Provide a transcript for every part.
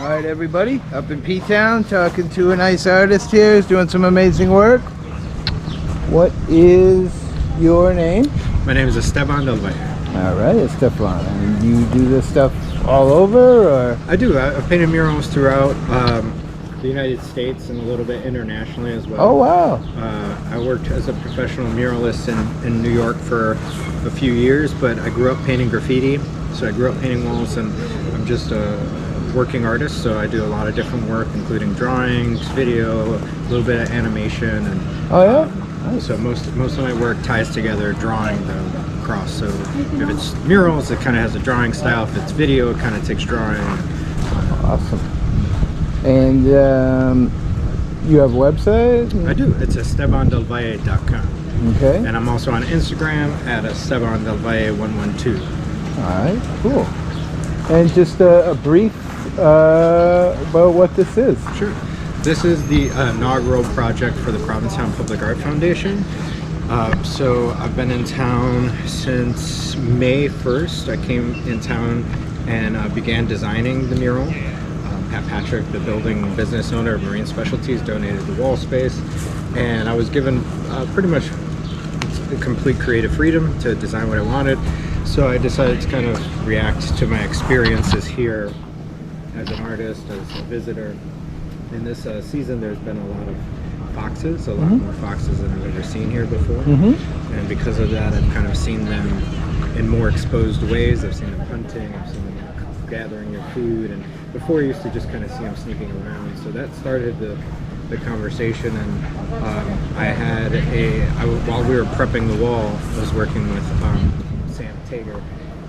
All right, everybody, up in P-Town, talking to a nice artist here who's doing some amazing work. What is your name? My name is Esteban Del Valle. All right, Esteban. And you do this stuff all over, or? I do. I've painted murals throughout the United States and a little bit internationally as well. Oh, wow. I worked as a professional muralist in New York for a few years, but I grew up painting graffiti. So I grew up painting walls, and I'm just a working artist, so I do a lot of different work, including drawings, video, a little bit of animation, and oh yeah. Nice. So most of my work ties together drawing across. So if it's murals, it kind of has a drawing style. If it's video, it kind of takes drawing. Awesome. And you have a website? I do. It's estebandelvalle.com. Okay. And I'm also on Instagram at estebandelvalle112. All right. Cool. And just a brief about what this is. Sure. This is the inaugural project for the Provincetown Public Art Foundation. So I've been in town since May 1st. I came in town and began designing the mural. Pat Patrick, the building business owner of Marine Specialties, donated the wall space, and I was given pretty much complete creative freedom to design what I wanted. So I decided to kind of react to my experiences here as an artist, as a visitor. In this season, there's been a lot of foxes, a lot more foxes than I've ever seen here before. And because of that, I've kind of seen them in more exposed ways. I've seen them hunting, I've seen them gathering their food, and before I used to just kind of see them sneaking around. So that started the conversation, and while we were prepping the wall, I was working with Sam Tager,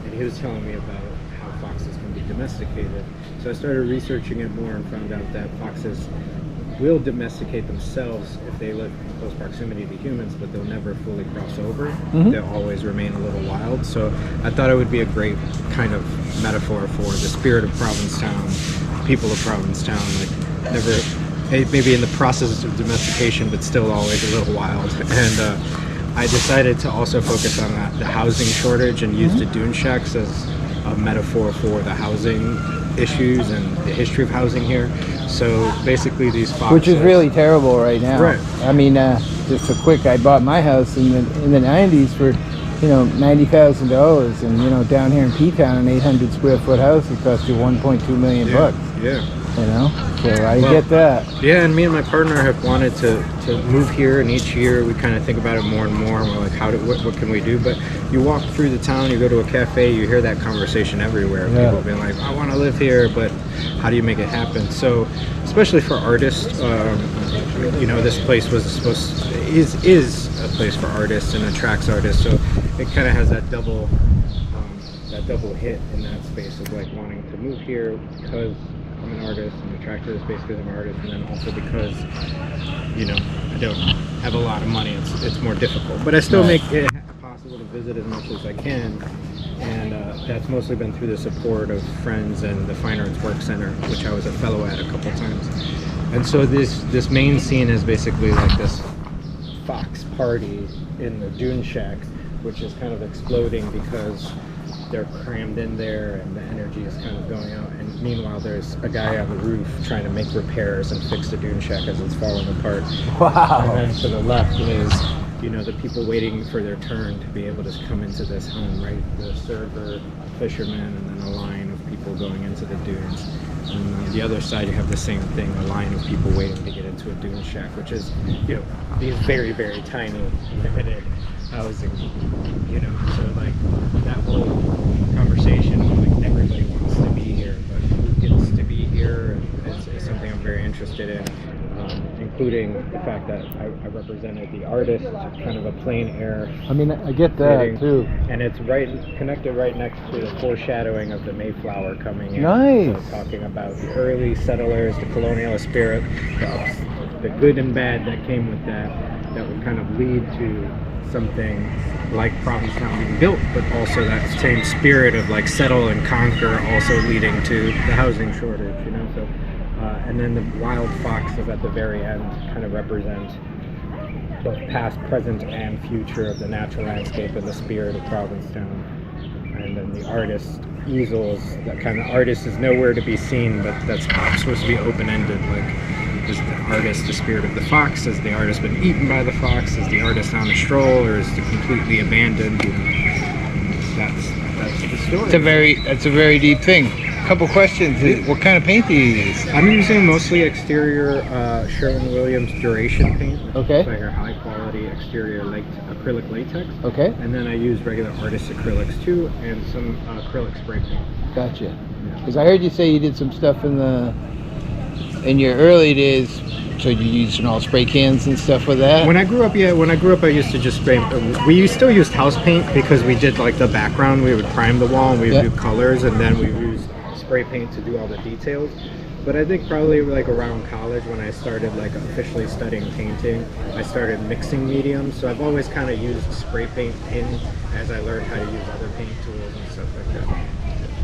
and he was telling me about how foxes can be domesticated. So I started researching it more and found out that foxes will domesticate themselves if they live in close proximity to humans, but they'll never fully cross over. They'll always remain a little wild. So I thought it would be a great kind of metaphor for the spirit of Provincetown, people of Provincetown, like never, maybe in the process of domestication, but still always a little wild. And I decided to also focus on the housing shortage and use the dune shacks as a metaphor for the housing issues and the history of housing here. So basically these foxes, which is really terrible right now. Right. I mean, just a quick, I bought my house in the 90s for, $90,000, and down here in P-Town, an 800 square foot house would cost you 1.2 million bucks. Yeah. So I get that. Yeah, and me and my partner have wanted to move here, and each year we kind of think about it more and more, and we're like, what can we do? But you walk through the town, you go to a cafe, you hear that conversation everywhere. Yeah. People being like, I want to live here, but how do you make it happen? So, especially for artists, this place is a place for artists and attracts artists. So it kind of has that double hit in that space of like wanting to move here because I'm an artist and attracted to the space because I'm an artist, and then also because I don't have a lot of money. It's more difficult, but I still make it possible to visit as much as I can, and that's mostly been through the support of friends and the Fine Arts Work Center, which I was a fellow at a couple times. And so this main scene is basically like this fox party in the dune shacks, which is kind of exploding because they're crammed in there and the energy is kind of going out, and meanwhile there's a guy on the roof trying to make repairs and fix the dune shack as it's falling apart. Wow. And then to the left is the people waiting for their turn to be able to come into this home, right? The server, fishermen, and then a line of people going into the dunes. And on the other side you have the same thing, a line of people waiting to get into a dune shack, which is these very, very tiny limited housing, so like that whole conversation, like everybody wants to be here, but who gets to be here is something I'm very interested in, including the fact that I represented the artist, kind of a plein air. I mean, I get that too. And it's connected right next to the foreshadowing of the Mayflower coming in. Nice. So talking about the early settlers, the colonial spirit, the good and bad that came with that would kind of lead to something like Provincetown being built, but also that same spirit of like settle and conquer also leading to the housing shortage, so and then the wild foxes at the very end kind of represent both past, present, and future of the natural landscape and the spirit of Provincetown. And then the artist easels, that kind of artist is nowhere to be seen, but that's supposed to be open-ended. Like, is the artist the spirit of the fox? Has the artist been eaten by the fox? Is the artist on a stroll, or is it completely abandoned? You know, that's the story. That's a very deep thing. Couple questions. What kind of paint do you use? I'm using mostly exterior Sherwin-Williams duration paint. Okay. It's like a high quality exterior acrylic latex. Okay. And then I use regular artist acrylics too, and some acrylic spray paint. Gotcha. Because I heard you say you did some stuff in your early days. So you using all spray cans and stuff with that? When I grew up, I used to just spray. We still used house paint because we did like the background. We would prime the wall and we would do colors, and then we used spray paint to do all the details. But I think probably like around college when I started like officially studying painting, I started mixing mediums. So I've always kind of used spray paint as I learned how to use other paint tools and stuff like that.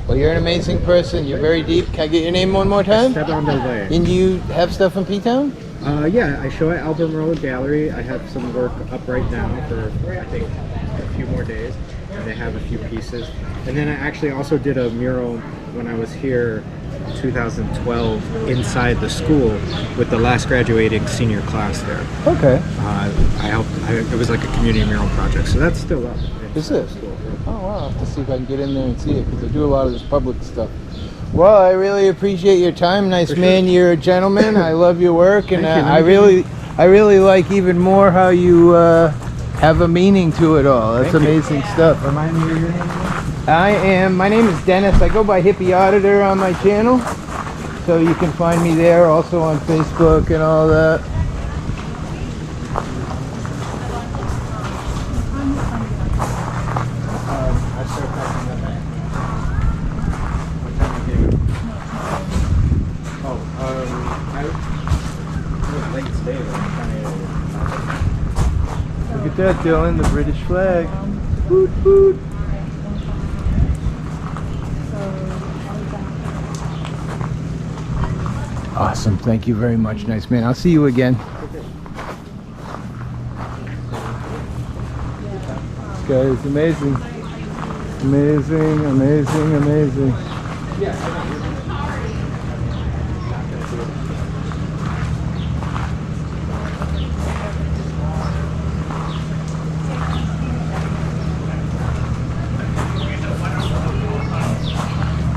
Well, you're an amazing person. You're very deep. Can I get your name one more time? Esteban Del Valle. And you have stuff in P-Town? Yeah, I show at Album Road Gallery. I have some work up right now for I think a few more days, and they have a few pieces. And then I actually also did a mural when I was here in 2012 inside the school with the last graduating senior class there. Okay. It was like a community mural project, so that's still up. Is it? Oh wow, I'll have to see if I can get in there and see it, because I do a lot of this public stuff. Well, I really appreciate your time. Nice man, you're a gentleman. I love your work, and I really like even more how you have a meaning to it all. That's amazing stuff. Remind me of your name? My name is Dennis. I go by Hippie Auditor on my channel, so you can find me there, also on Facebook and all that. Look at that, Dylan, the British flag. Woot, woot. Awesome, thank you very much, nice man. I'll see you again. This guy is amazing. Amazing, amazing, amazing.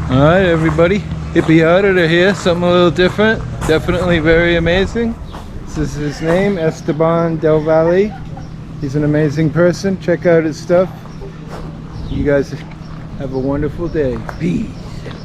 Alright everybody, Hippie Auditor here, something a little different, definitely very amazing. This is his name, Esteban Del Valle. He's an amazing person, check out his stuff. You guys have a wonderful day. Peace and